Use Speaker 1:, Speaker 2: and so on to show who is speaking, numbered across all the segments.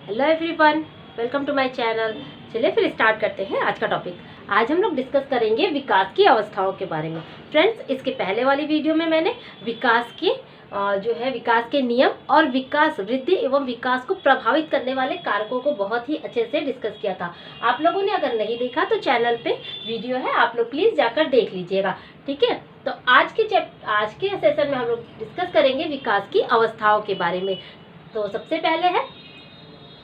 Speaker 1: Hello everyone, welcome to my channel. चलिए फिर start करते हैं आज का टॉपिक। आज हम लोग डिस्कस करेंगे विकास की अवस्थाओं के बारे में। फ्रेंड्स, इसके पहले वाली वीडियो में मैंने विकास के नियम और विकास वृद्धि एवं विकास को प्रभावित करने वाले कारकों को बहुत ही अच्छे से डिस्कस किया था। आप लोगों ने अगर नहीं देखा तो चैनल पे वीडियो है, आप लोग प्लीज़ जाकर देख लीजिएगा। ठीक है, तो आज के सेशन में हम लोग डिस्कस करेंगे विकास की अवस्थाओं के बारे में। तो सबसे पहले है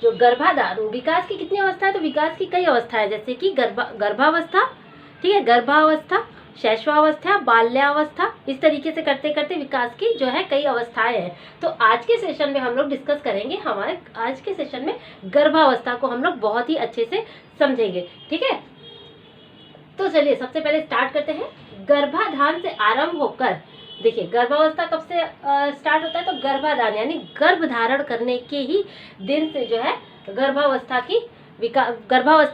Speaker 1: जो गर्भाधान। विकास की कितनी अवस्था है? तो विकास की कई अवस्था है, जैसे कि गर्भावस्था, ठीक है, गर्भावस्था, शैशवावस्था, बाल्यावस्था। इस तरीके से करते करते विकास की जो है कई अवस्थाएं हैं। तो आज के सेशन में हम लोग डिस्कस करेंगे, हमारे आज के सेशन में गर्भावस्था को हम लोग बहुत ही अच्छे से समझेंगे। ठीक है, तो चलिए सबसे पहले स्टार्ट करते हैं। गर्भाधान से आरंभ होकर, देखिए गर्भावस्था कब से स्टार्ट होता है? तो गर्भाधान यानी गर्भ धारण करने के ही दिन से जो है गर्भावस्था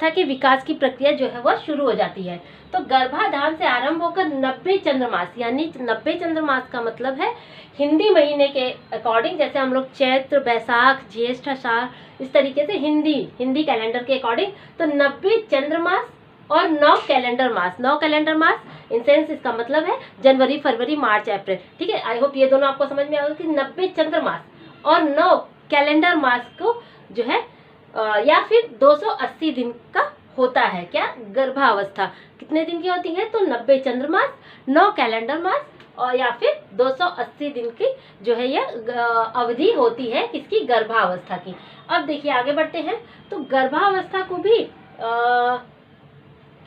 Speaker 1: के विकास की प्रक्रिया जो है वह शुरू हो जाती है। तो गर्भाधान से आरंभ होकर 90 चंद्रमास, यानी 90 चंद्रमास का मतलब है हिंदी महीने के अकॉर्डिंग, जैसे हम लोग चैत्र, बैसाख, ज्येष्ठ, आषाढ़, इस तरीके से हिंदी कैलेंडर के अकॉर्डिंग तो 90 चंद्रमास और 9 calendar mass. 9 calendar mass in sense इसका मतलब है जनवरी, फरवरी, मार्च, अप्रैल। ठीक है, आई होप ये दोनों आपको समझ में आएगा कि 90 चंद्रमास और 9 कैलेंडर मास को जो है या फिर 280 दिन का होता है क्या? गर्भावस्था कितने दिन की होती है? तो 90 चंद्रमास, 9 कैलेंडर मास और या फिर 280 दिन की जो है यह अवधि होती है किसकी? गर्भावस्था की। अब देखिए आगे बढ़ते हैं। तो गर्भावस्था को भी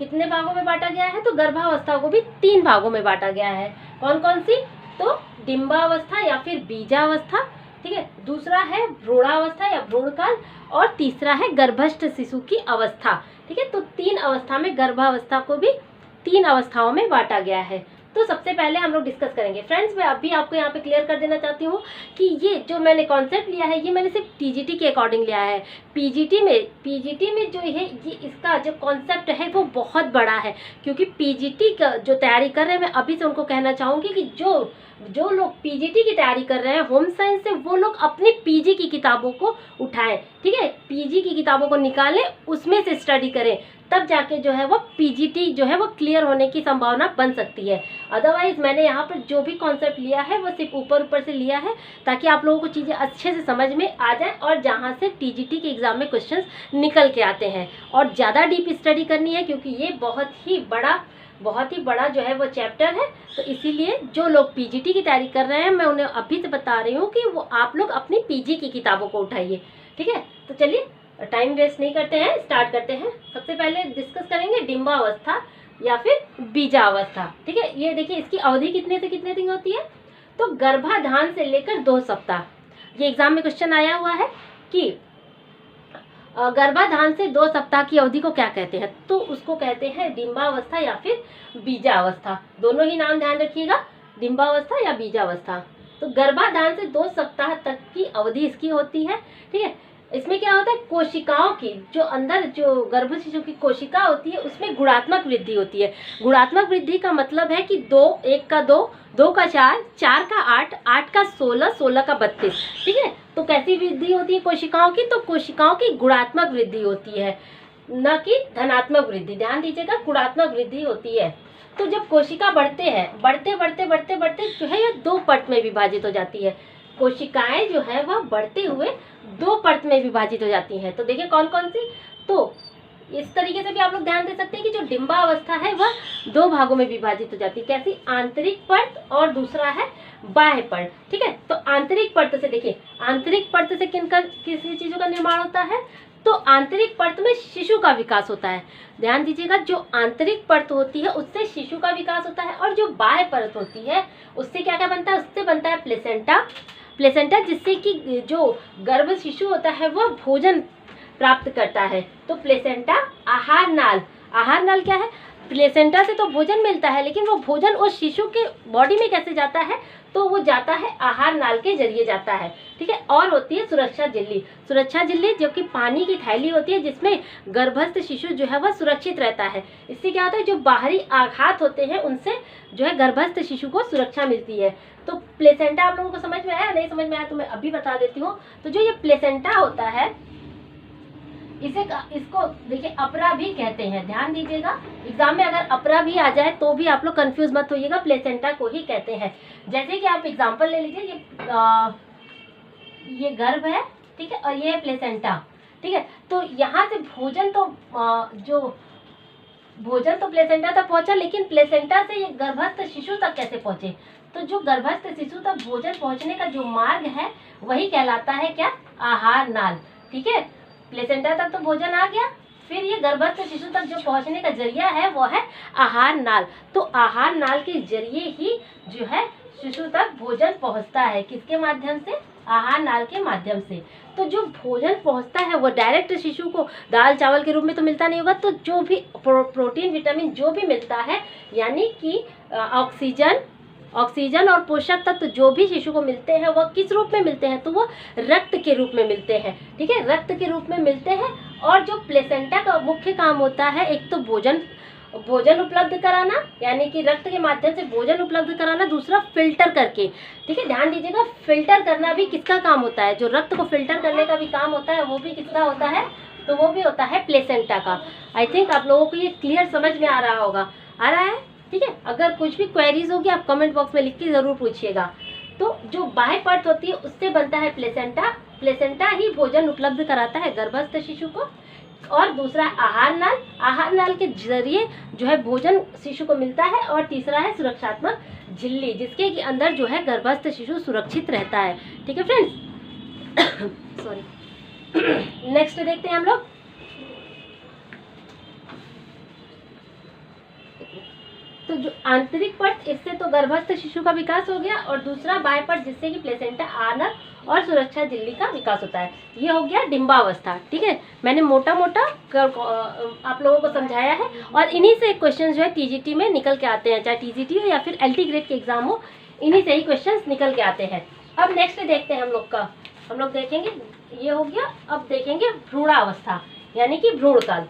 Speaker 1: कितने भागों में बांटा गया है? तो गर्भावस्था को भी 3 भागों में बांटा गया है। कौन कौन सी? तो डिंबावस्था या फिर बीजावस्था, ठीक है, दूसरा है भ्रूणावस्था या भ्रूणकाल, और तीसरा है गर्भस्थ शिशु की अवस्था। ठीक है, तो 3 अवस्था में गर्भावस्था को भी 3 अवस्थाओं में बांटा गया है। तो सबसे पहले हम लोग डिस्कस करेंगे। फ्रेंड्स, मैं अभी आपको यहाँ पे क्लियर कर देना चाहती हूँ कि ये जो मैंने कॉन्सेप्ट लिया है ये मैंने सिर्फ टीजीटी के अकॉर्डिंग लिया है। पीजीटी में जो है ये इसका जो कॉन्सेप्ट है वो बहुत बड़ा है, क्योंकि पीजीटी का जो तैयारी कर रहे हैं, मैं अभी से उनको कहना चाहूँगी कि जो लोग पीजीटी की तैयारी कर रहे हैं होम साइंस से, वो लोग अपनी पीजी की किताबों को उठाएं। ठीक है, पीजी की किताबों को निकालें, उसमें से स्टडी करें, तब जाके जो है वो पीजीटी जो है वो क्लियर होने की संभावना बन सकती है। अदरवाइज मैंने यहाँ पर जो भी कॉन्सेप्ट लिया है वो सिर्फ ऊपर से लिया है, ताकि आप लोगों को चीज़ें अच्छे से समझ में आ जाए और जहाँ से टीजीटी के एग्ज़ाम में क्वेश्चंस निकल के आते हैं। और ज़्यादा डीप स्टडी करनी है, क्योंकि ये बहुत ही बड़ा जो है वो चैप्टर है। तो इसीलिए जो लोग पीजीटी की तैयारी कर रहे हैं, मैं उन्हें अभी से बता रही हूँ कि वो आप लोग अपनी पीजी की किताबों को उठाइए। ठीक है, तो चलिए टाइम वेस्ट नहीं करते हैं, स्टार्ट करते हैं। सबसे पहले डिस्कस करेंगे डिंबावस्था या फिर बीजावस्था। ठीक है, ये देखिए इसकी अवधि कितने से कितने दिन होती है? तो गर्भाधान से लेकर 2 सप्ताह। ये एग्जाम में क्वेश्चन आया हुआ है कि गर्भाधान से 2 सप्ताह की अवधि को क्या कहते हैं? तो उसको कहते हैं डिंबावस्था या फिर बीजावस्था। दोनों ही नाम ध्यान रखिएगा, डिंबावस्था या बीजावस्था। तो गर्भाधान से 2 सप्ताह तक की अवधि इसकी होती है। ठीक है, इसमें क्या होता है? कोशिकाओं की जो अंदर जो गर्भ शिशु की कोशिका होती है उसमें गुणात्मक वृद्धि होती है। गुणात्मक वृद्धि का मतलब है कि 2, 1 का 2, 2 का 4, 4 का 8, 8 का 16, 16 का 32। ठीक है, तो कैसी वृद्धि होती है कोशिकाओं की? तो कोशिकाओं की गुणात्मक वृद्धि होती है, न कि धनात्मक वृद्धि। ध्यान दीजिएगा, गुणात्मक वृद्धि होती है। तो जब कोशिका बढ़ते हैं, बढ़ते जो है यह 2 परत में विभाजित हो जाती है। कोशिकाएं जो है वह बढ़ते हुए 2 परत में विभाजित हो जाती हैं। तो देखिए कौन कौन सी? तो इस तरीके से भी आप लोग ध्यान दे सकते हैं कि जो डिंबावस्था है वह 2 भागों में विभाजित हो जाती है। कैसी? आंतरिक परत और दूसरा है बाह्य परत। ठीक है, तो आंतरिक परत से देखिए, आंतरिक परत से किसी चीजों का निर्माण होता है? तो आंतरिक परत में शिशु का विकास होता है। ध्यान दीजिएगा, जो आंतरिक परत होती है उससे शिशु का विकास होता है, और जो बाह्य परत होती है उससे क्या क्या बनता है? उससे बनता है प्लेसेंटा, जिससे कि जो गर्भ शिशु होता है वह भोजन प्राप्त करता है। तो प्लेसेंटा, आहार नाल क्या है? प्लेसेंटा से तो भोजन मिलता है, लेकिन वो भोजन उस शिशु के बॉडी में कैसे जाता है? तो वो जाता है आहार नाल के जरिए जाता है। ठीक है, और होती है सुरक्षा झिल्ली जो कि पानी की थैली होती है, जिसमें गर्भस्थ शिशु जो है वह सुरक्षित रहता है। इससे क्या होता है? जो बाहरी आघात होते हैं उनसे जो है गर्भस्थ शिशु को सुरक्षा मिलती है। तो प्लेसेंटा आप लोगों को समझ में आया? नहीं समझ में आया तो मैं अभी बता देती हूँ। तो जो ये प्लेसेंटा होता है इसको देखिए अपरा भी कहते हैं, ध्यान दीजिएगा। एग्जाम में अगर अपरा भी आ जाए तो भी आप लोग कंफ्यूज मत होइएगा, प्लेसेंटा को ही कहते हैं। जैसे कि आप एग्जांपल ले लीजिए, ये गर्भ है, ठीक है, और ये है प्लेसेंटा, ठीक है। तो यहाँ से भोजन तो प्लेसेंटा तक पहुंचा, लेकिन प्लेसेंटा से ये गर्भस्थ शिशु तक कैसे पहुंचे? तो जो गर्भस्थ शिशु तक भोजन पहुंचने का जो मार्ग है वही कहलाता है क्या? आहार नाल, ठीक है। प्लेसेंटा तक तो भोजन आ गया, फिर ये गर्भस्थ शिशु तक जो पहुंचने का जरिया है वो है आहार नाल। तो आहार नाल के जरिए ही जो है शिशु तक भोजन पहुंचता है। किसके माध्यम से? आहार नाल के माध्यम से। तो जो भोजन पहुंचता है वो डायरेक्ट शिशु को दाल चावल के रूप में तो मिलता नहीं होगा, तो जो भी प्रोटीन विटामिन जो भी मिलता है, यानी कि ऑक्सीजन और पोषक तत्व जो भी शिशु को मिलते हैं वह किस रूप में मिलते हैं? तो वो रक्त के रूप में मिलते हैं, ठीक है, रक्त के रूप में मिलते हैं। और जो प्लेसेंटा का मुख्य काम होता है, एक तो भोजन उपलब्ध कराना, यानी कि रक्त के माध्यम से भोजन उपलब्ध कराना, दूसरा फिल्टर करके, ठीक है, ध्यान दीजिएगा, फिल्टर करना भी किसका काम होता है? जो रक्त को फिल्टर करने का भी काम होता है वो भी किसका होता है? तो वो भी होता है प्लेसेंटा का। आई थिंक आप लोगों को ये क्लियर समझ में आ रहा होगा, आ रहा है, ठीक है। अगर कुछ भी क्वेरीज होगी आप कमेंट बॉक्स में लिख के जरूर पूछिएगा। तो जो बाह्य परत होती है उससे बनता है प्लेसेंटा ही भोजन उपलब्ध कराता है गर्भस्थ शिशु को। और दूसरा आहार नाल के जरिए जो है भोजन शिशु को मिलता है। और तीसरा है सुरक्षात्मक झिल्ली, जिसके अंदर जो है गर्भस्थ शिशु सुरक्षित रहता है, ठीक है फ्रेंड्स। सॉरी। नेक्स्ट देखते हैं हम लोग। तो जो आंतरिक परत, इससे तो गर्भस्थ शिशु का विकास हो गया, और दूसरा बाह्य परत जिससे कि प्लेसेंटा, आनर और सुरक्षा झिल्ली का विकास होता है। ये हो गया डिंबावस्था, ठीक है। मैंने मोटा आप लोगों को समझाया है, और इन्हीं से क्वेश्चन जो है टीजीटी में निकल के आते हैं, चाहे टीजीटी हो या फिर एलटी ग्रेड के एग्जाम हो, इन्हीं से ही क्वेश्चन निकल के आते हैं। अब नेक्स्ट देखते हैं हम लोग देखेंगे, ये हो गया। अब देखेंगे भ्रूणावस्था, यानी कि भ्रूण काल।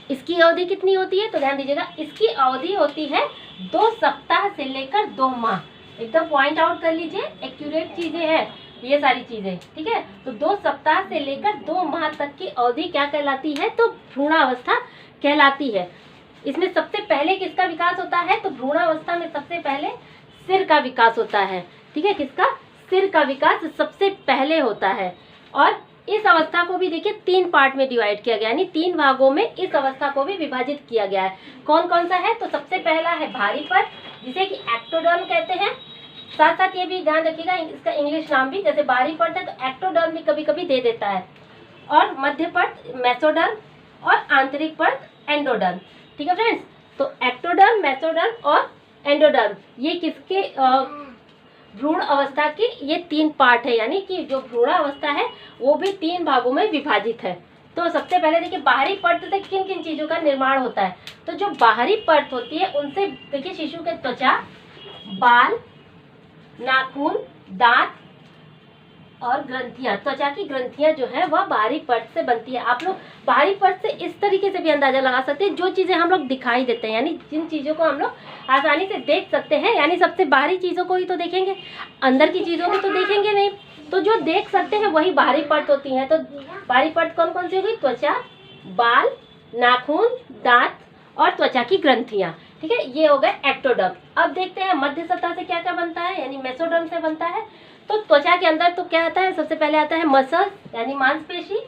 Speaker 1: इसकी अवधि कितनी होती है? तो ध्यान दीजिएगा, इसकी अवधि होती है 2 सप्ताह से लेकर 2 माह। एकदम पॉइंट आउट कर लीजिए, एक्यूरेट चीजें हैं ये सारी चीजें, ठीक है। तो 2 सप्ताह से लेकर 2 माह तक की अवधि क्या कहलाती है? तो भ्रूणावस्था कहलाती है। इसमें सबसे पहले किसका विकास होता है? तो भ्रूणावस्था में सबसे पहले सिर का विकास होता है, ठीक है। किसका? सिर का विकास सबसे पहले होता है। और इस अवस्था को भी देखिए 3 पार्ट में डिवाइड किया गया, यानी 3 भागों में इस अवस्था को भी विभाजित किया गया है। कौन कौन सा है? तो सबसे पहला है भारी परत, जिसे कि एक्टोडर्म कहते हैं। साथ साथ ये भी ध्यान रखिएगा, इसका इंग्लिश नाम भी, जैसे भारी परत है तो एक्टोडर्म भी कभी कभी दे देता है। और मध्य परत मेसोडर्म, और आंतरिक परत एंडोडर्म, ठीक है फ्रेंड्स। तो एक्टोडर्म, मेसोडर्म और एंडोडर्म, ये किसके भ्रूण अवस्था की ये 3 पार्ट है, यानी कि जो भ्रूण अवस्था है वो भी 3 भागों में विभाजित है। तो सबसे पहले देखिए बाहरी परत से किन किन चीजों का निर्माण होता है? तो जो बाहरी परत होती है उनसे देखिए शिशु के त्वचा, बाल, नाखून, दांत और ग्रंथियां, त्वचा की ग्रंथियां जो है वह बाहरी परत से बनती है। आप लोग बाहरी परत से इस तरीके से भी अंदाजा लगा सकते हैं, जो चीजें हम लोग दिखाई देते हैं, यानी जिन चीजों को हम लोग आसानी से देख सकते हैं, यानी सबसे बाहरी चीजों को ही तो देखेंगे, अंदर की चीजों को तो देखेंगे नहीं। तो जो देख सकते हैं वही बाहरी परत होती है। तो बाहरी परत कौन कौन सी होगी? त्वचा, बाल, नाखून, दांत और त्वचा की ग्रंथियां, ठीक है। ये हो गए एक्टोडर्म। अब देखते हैं मध्य सतह से क्या क्या बनता है, यानी मेसोडर्म से बनता है। तो त्वचा के अंदर तो क्या आता है? सबसे पहले आता है मसल्स, यानी मांसपेशी,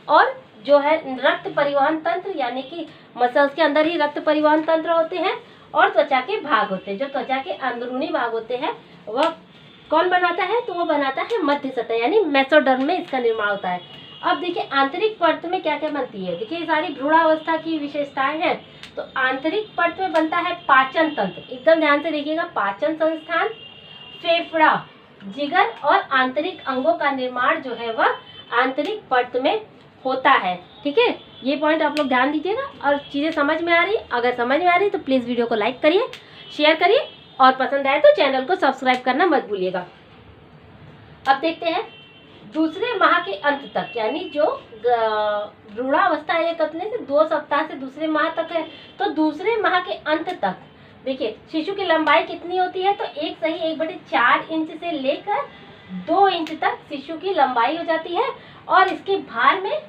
Speaker 1: और जो है रक्त परिवहन तंत्र, यानी कि मसल्स के अंदर ही रक्त परिवहन तंत्र होते हैं, और त्वचा के भाग होते हैं। जो त्वचा के अंदरूनी भाग होते हैं वह कौन बनाता है? तो वो बनाता है मध्य सतह, यानी मेसोडर्म में इसका निर्माण होता है। अब देखिए आंतरिक परत में क्या क्या बनती है। देखिए ये सारी भ्रूणावस्था की विशेषताएं हैं। तो आंतरिक परत में बनता है पाचन तंत्र, एकदम ध्यान से देखिएगा, पाचन संस्थान, फेफड़ा, जिगर और आंतरिक अंगों का निर्माण जो है वह आंतरिक परत में होता है, ठीक है। ये पॉइंट आप लोग ध्यान दीजिएगा। और चीज़ें समझ में आ रही, अगर समझ में आ रही तो प्लीज़ वीडियो को लाइक करिए, शेयर करिए, और पसंद आए तो चैनल को सब्सक्राइब करना मत भूलिएगा। अब देखते हैं दूसरे माह के अंत तक, यानी जो भ्रूणावस्था है कितने से 2 सप्ताह से दूसरे माह तक है। तो दूसरे माह के अंत तक देखिए शिशु की लंबाई कितनी होती है? तो 1/4 इंच से लेकर 2 इंच तक शिशु की लंबाई हो जाती है। और इसके भार में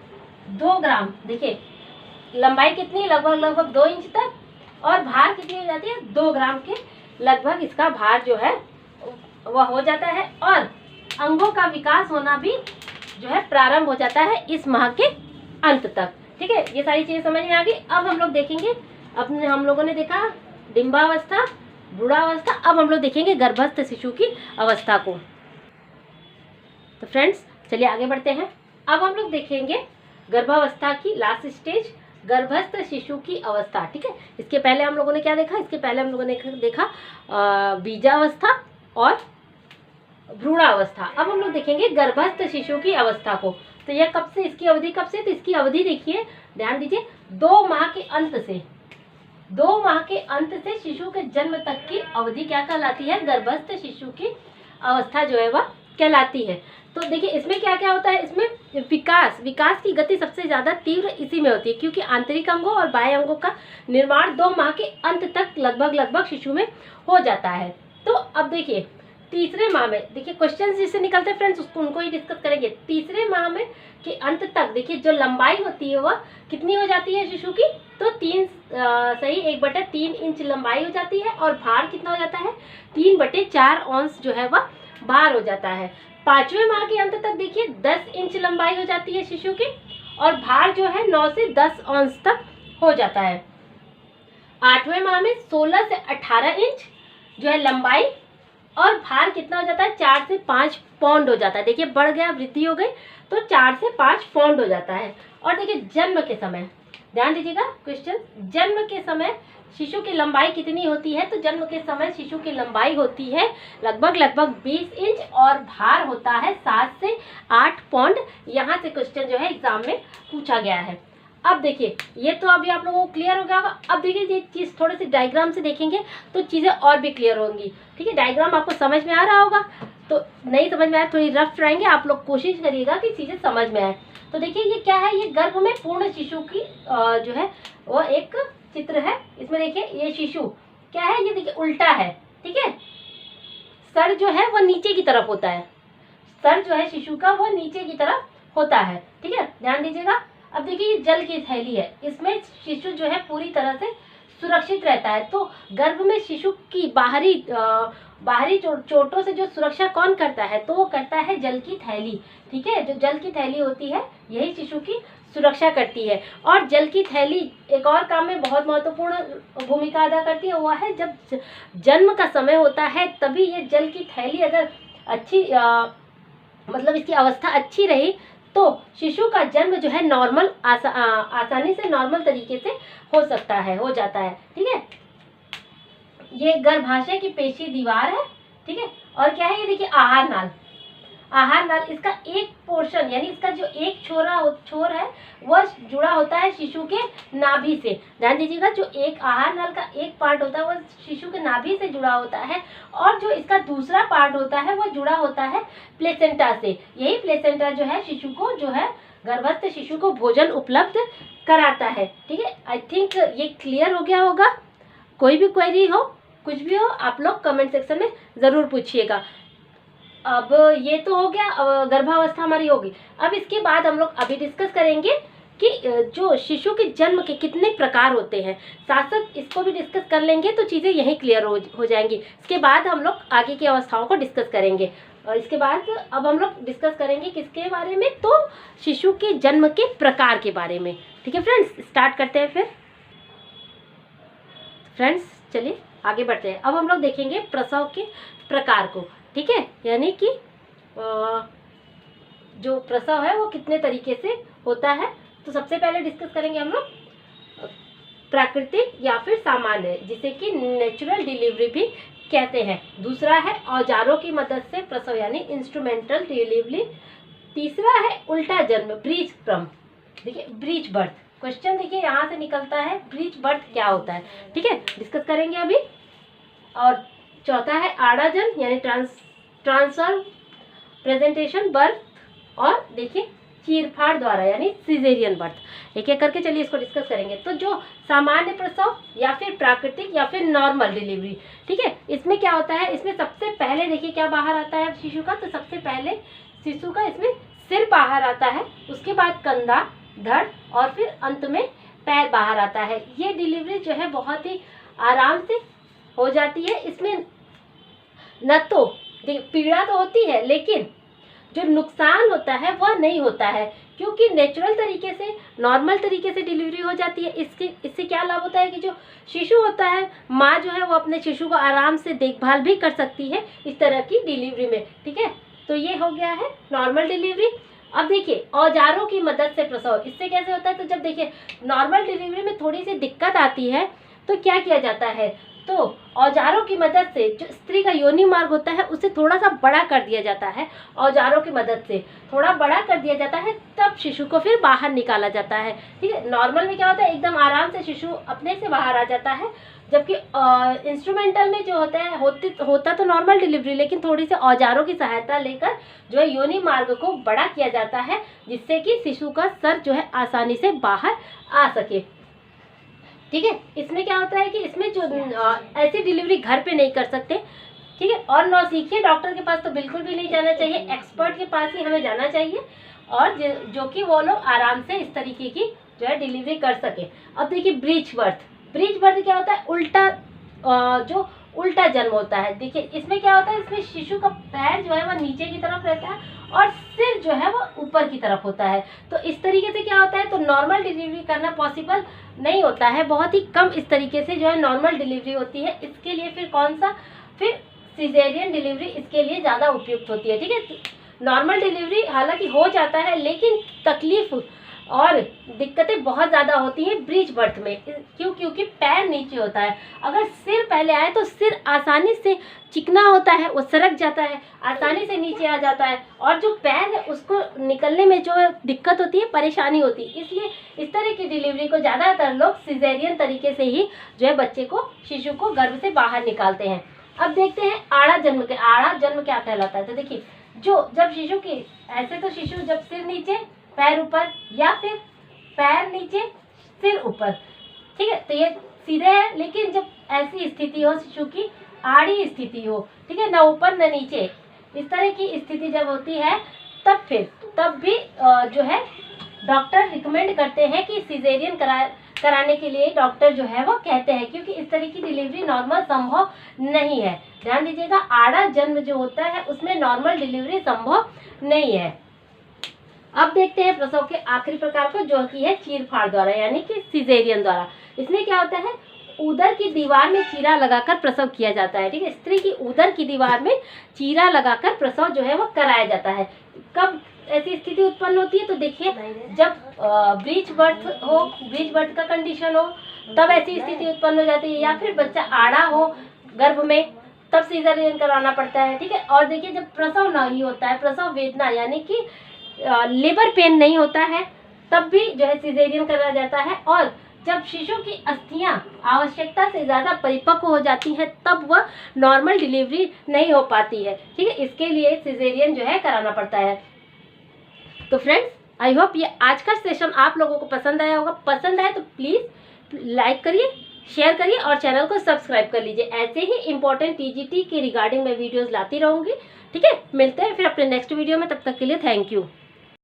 Speaker 1: 2 ग्राम, देखिए लंबाई कितनी, लगभग लगभग 2 इंच तक, और भार कितनी हो जाती है, 2 ग्राम के लगभग इसका भार जो है वह हो जाता है। और अंगों का विकास होना भी जो है प्रारंभ हो जाता है इस माह के अंत तक। ठीक है, ये सारी चीजें समझ में आ गई। अब हम लोग देखेंगे, अपने हम लोगों ने देखा डिंबावस्था, भ्रूणावस्था, अब हम लोग देखेंगे गर्भस्थ शिशु की अवस्था को। तो फ्रेंड्स चलिए आगे बढ़ते हैं। अब हम लोग देखेंगे गर्भावस्था की लास्ट स्टेज, गर्भस्थ शिशु की अवस्था। ठीक है, इसके पहले हम लोगों ने क्या देखा, इसके पहले हम लोगों ने देखा बीजावस्था और भ्रूणावस्था। अब हम लोग देखेंगे गर्भस्थ शिशु की अवस्था को। तो यह कब से, इसकी अवधि कब से, तो इसकी अवधि देखिए, ध्यान दीजिए, 2 माह के अंत से, 2 माह के अंत से शिशु के जन्म तक की अवधि क्या कहलाती है, गर्भस्थ शिशु की अवस्था जो है वह कहलाती है। तो देखिए इसमें क्या क्या होता है, इसमें विकास की गति सबसे ज़्यादा तीव्र इसी में होती है, क्योंकि आंतरिक अंगों और बाह्य अंगों का निर्माण 2 माह के अंत तक लगभग शिशु में हो जाता है। तो अब देखिए तीसरे माह में, देखिए क्वेश्चन जिससे निकलते हैं फ्रेंड्स उसको उनको ही डिस्कस करेंगे। तीसरे माह में के अंत तक देखिए जो लंबाई होती है वह कितनी हो जाती है शिशु की, तो 1/3 इंच लंबाई हो जाती है, और भार कितना हो जाता है, 3/4 औंस जो है वह भार हो जाता है। 5वें माह के अंत तक देखिए 10 इंच लंबाई हो जाती है शिशु की, और भार जो है 9 से 10 औंस तक हो जाता है। 8वें माह में 16 से 18 इंच जो है लंबाई, और भार कितना हो जाता है, 4 से 5 पाउंड हो जाता है। देखिए बढ़ गया, वृद्धि हो गई, तो 4 से 5 पाउंड हो जाता है। और देखिए जन्म के समय, ध्यान दीजिएगा क्वेश्चन, जन्म के समय शिशु की लंबाई कितनी होती है, तो जन्म के समय शिशु की लंबाई होती है लगभग 20 इंच, और भार होता है 7 से 8 पाउंड। यहाँ से क्वेश्चन जो है एग्जाम में पूछा गया है। अब देखिए ये तो अभी आप लोगों को क्लियर हो गया होगा। अब देखिए ये चीज़ थोड़ी सी डायग्राम से देखेंगे तो चीज़ें और भी क्लियर होंगी। ठीक है, डायग्राम आपको समझ में आ रहा होगा, तो नहीं समझ में आए थोड़ी रफ रहेंगे, आप लोग कोशिश करिएगा कि चीज़ें समझ में आए। तो देखिए ये क्या है, ये गर्भ में पूर्ण शिशु की जो है वो एक चित्र है। इसमें देखिए ये शिशु क्या है, ये देखिए उल्टा है। ठीक है, सर जो है वह नीचे की तरफ होता है, सर जो है शिशु का वो नीचे की तरफ होता है। ठीक है, ध्यान दीजिएगा। अब देखिए ये जल की थैली है, इसमें शिशु जो है पूरी तरह से सुरक्षित रहता है। तो गर्भ में शिशु की बाहरी चोटों से जो सुरक्षा कौन करता है, तो वो करता है जल की थैली। ठीक है, जो जल की थैली होती है यही शिशु की सुरक्षा करती है। और जल की थैली एक और काम में बहुत महत्वपूर्ण भूमिका अदा करती है, वह है जब जन्म का समय होता है तभी ये जल की थैली अगर अच्छी मतलब इसकी अवस्था अच्छी रही तो शिशु का जन्म जो है नॉर्मल आसानी से नॉर्मल तरीके से हो सकता है, हो जाता है। ठीक है, ये गर्भाशय की पेशी दीवार है। ठीक है, और क्या है ये देखिए आहार नाल, आहार नाल इसका एक पोर्शन यानी इसका जो एक छोर है वह जुड़ा होता है शिशु के नाभि से। ध्यान दीजिएगा, जो एक आहार नाल का एक पार्ट होता है वह शिशु के नाभि से जुड़ा होता है, और जो इसका दूसरा पार्ट होता है वह जुड़ा होता है प्लेसेंटा से। यही प्लेसेंटा जो है शिशु को जो है गर्भस्थ शिशु को भोजन उपलब्ध कराता है। ठीक है, आई थिंक ये क्लियर हो गया होगा। कोई भी क्वेरी हो, कुछ भी हो, आप लोग कमेंट सेक्शन में ज़रूर पूछिएगा। अब ये तो हो गया, गर्भावस्था हमारी होगी। अब इसके बाद हम लोग अभी डिस्कस करेंगे कि जो शिशु के जन्म के कितने प्रकार होते हैं, साथ साथ इसको भी डिस्कस कर लेंगे तो चीज़ें यहीं क्लियर हो जाएंगी। इसके बाद हम लोग आगे की अवस्थाओं को डिस्कस करेंगे, और इसके बाद अब हम लोग डिस्कस करेंगे किसके बारे में, तो शिशु के जन्म के प्रकार के बारे में। ठीक है फ्रेंड्स, स्टार्ट करते हैं फिर। फ्रेंड्स चलिए आगे बढ़ते हैं। अब हम लोग देखेंगे प्रसव के प्रकार को। ठीक है, यानी कि जो प्रसव है वो कितने तरीके से होता है। तो सबसे पहले डिस्कस करेंगे हम लोग प्राकृतिक या फिर सामान्य, जिसे कि नेचुरल डिलीवरी भी कहते हैं। दूसरा है औजारों की मदद से प्रसव यानी इंस्ट्रूमेंटल डिलीवरी। तीसरा है उल्टा जन्म, ब्रीच क्रम। देखिए ब्रीच बर्थ, क्वेश्चन देखिए यहाँ से निकलता है, ब्रीच बर्थ क्या होता है। ठीक है, डिस्कस करेंगे अभी। और चौथा है आड़ा जन्म यानी ट्रांसफर प्रेजेंटेशन बर्थ, और देखिए चीरफाड़ द्वारा यानी सिजेरियन बर्थ। एक एक करके चलिए इसको डिस्कस करेंगे। तो जो सामान्य प्रसव या फिर प्राकृतिक या फिर नॉर्मल डिलीवरी, ठीक है, इसमें क्या होता है, इसमें सबसे पहले देखिए क्या बाहर आता है शिशु का। तो सबसे पहले शिशु का इसमें सिर बाहर आता है, उसके बाद कंधा, धड़ और फिर अंत में पैर बाहर आता है। ये डिलीवरी जो है बहुत ही आराम से हो जाती है। इसमें न तो पीड़ा तो होती है, लेकिन जो नुकसान होता है वह नहीं होता है, क्योंकि नेचुरल तरीके से, नॉर्मल तरीके से डिलीवरी हो जाती है। इससे क्या लाभ होता है कि जो शिशु होता है, माँ जो है वो अपने शिशु को आराम से देखभाल भी कर सकती है इस तरह की डिलीवरी में। ठीक है, तो ये हो गया है नॉर्मल डिलीवरी। अब देखिए औजारों की मदद से प्रसव, इससे कैसे होता है, तो जब देखिए नॉर्मल डिलीवरी में थोड़ी सी दिक्कत आती है तो क्या किया जाता है, तो औजारों की मदद से जो स्त्री का योनि मार्ग होता है उसे थोड़ा सा बड़ा कर दिया जाता है। औजारों की मदद से थोड़ा बड़ा कर दिया जाता है, तब शिशु को फिर बाहर निकाला जाता है। ठीक है, नॉर्मल में क्या होता है, एकदम आराम से शिशु अपने से बाहर आ जाता है, जबकि इंस्ट्रूमेंटल में जो होता है होता तो नॉर्मल डिलीवरी, लेकिन थोड़ी सी औजारों की सहायता लेकर जो है योनि मार्ग को बड़ा किया जाता है, जिससे कि शिशु का सर जो है आसानी से बाहर आ सके। ठीक है, इसमें क्या होता है कि इसमें जो ऐसी डिलीवरी घर पे नहीं कर सकते। ठीक है, और नौसिखिए डॉक्टर के पास तो बिल्कुल भी नहीं जाना चाहिए, एक्सपर्ट के पास ही हमें जाना चाहिए, और जो कि वो लोग आराम से इस तरीके की जो है डिलीवरी कर सके। अब देखिए ब्रीच बर्थ, ब्रीच बर्थ क्या होता है, उल्टा जो उल्टा जन्म होता है। देखिए इसमें क्या होता है, इसमें शिशु का पैर जो है वह नीचे की तरफ रहता है और सिर जो है वो ऊपर की तरफ होता है। तो इस तरीके से क्या होता है, तो नॉर्मल डिलीवरी करना पॉसिबल नहीं होता है, बहुत ही कम इस तरीके से जो है नॉर्मल डिलीवरी होती है। इसके लिए फिर कौन सा, फिर सिजेरियन डिलीवरी इसके लिए ज़्यादा उपयुक्त होती है। ठीक है, नॉर्मल डिलीवरी हालांकि हो जाता है, लेकिन तकलीफ और दिक्कतें बहुत ज़्यादा होती हैं ब्रीच बर्थ में। क्योंकि पैर नीचे होता है, अगर सिर पहले आए तो सिर आसानी से चिकना होता है, वो सरक जाता है, आसानी से नीचे आ जाता है, और जो पैर है उसको निकलने में जो दिक्कत होती है, परेशानी होती है। इसलिए इस तरह की डिलीवरी को ज़्यादातर लोग सिजेरियन तरीके से ही जो है बच्चे को, शिशु को गर्भ से बाहर निकालते हैं। अब देखते हैं आड़ा जन्म के, आड़ा जन्म क्या कहलाता है। तो देखिए जब शिशु की, ऐसे तो शिशु जब सिर नीचे पैर ऊपर, या फिर पैर नीचे सिर ऊपर, ठीक है, तो ये सीधे है। लेकिन जब ऐसी स्थिति हो, शिशु की आड़ी स्थिति हो, ठीक है, ना ऊपर न नीचे, इस तरह की स्थिति जब होती है, तब भी जो है डॉक्टर रिकमेंड करते हैं कि सिजेरियन कराने के लिए डॉक्टर जो है वो कहते हैं, क्योंकि इस तरह की डिलीवरी नॉर्मल संभव नहीं है। ध्यान दीजिएगा, आड़ा जन्म जो होता है उसमें नॉर्मल डिलीवरी संभव नहीं है। अब देखते हैं प्रसव के आखिरी प्रकार को, जो कि है चीरफाड़ द्वारा, यानी कि सिजेरियन द्वारा। इसमें क्या होता है, उदर की दीवार में चीरा लगाकर प्रसव किया जाता है। ठीक है, स्त्री की उदर की दीवार में चीरा लगाकर प्रसव जो है वो कराया जाता है। कब ऐसी स्थिति उत्पन्न होती है, तो देखिए जब ब्रीच बर्थ हो, ब्रीच बर्थ का कंडीशन हो, तब ऐसी स्थिति उत्पन्न हो जाती है, या फिर बच्चा आड़ा हो गर्भ में, तब सिजेरियन कराना पड़ता है। ठीक है, और देखिए जब प्रसव नहीं होता है, प्रसव वेदना यानी कि लेबर पेन नहीं होता है, तब भी जो है सिजेरियन करा जाता है। और जब शिशु की अस्थियां आवश्यकता से ज़्यादा परिपक्व हो जाती हैं, तब वह नॉर्मल डिलीवरी नहीं हो पाती है। ठीक है, इसके लिए सिजेरियन जो है कराना पड़ता है। तो फ्रेंड्स, आई होप ये आज का सेशन आप लोगों को पसंद आया होगा। पसंद आए तो प्लीज़ लाइक करिए, शेयर करिए और चैनल को सब्सक्राइब कर लीजिए। ऐसे ही इंपॉर्टेंट टीजीटी के रिगार्डिंग मैं वीडियोस लाती रहूँगी। ठीक है, मिलते हैं फिर अपने नेक्स्ट वीडियो में, तब तक के लिए थैंक यू।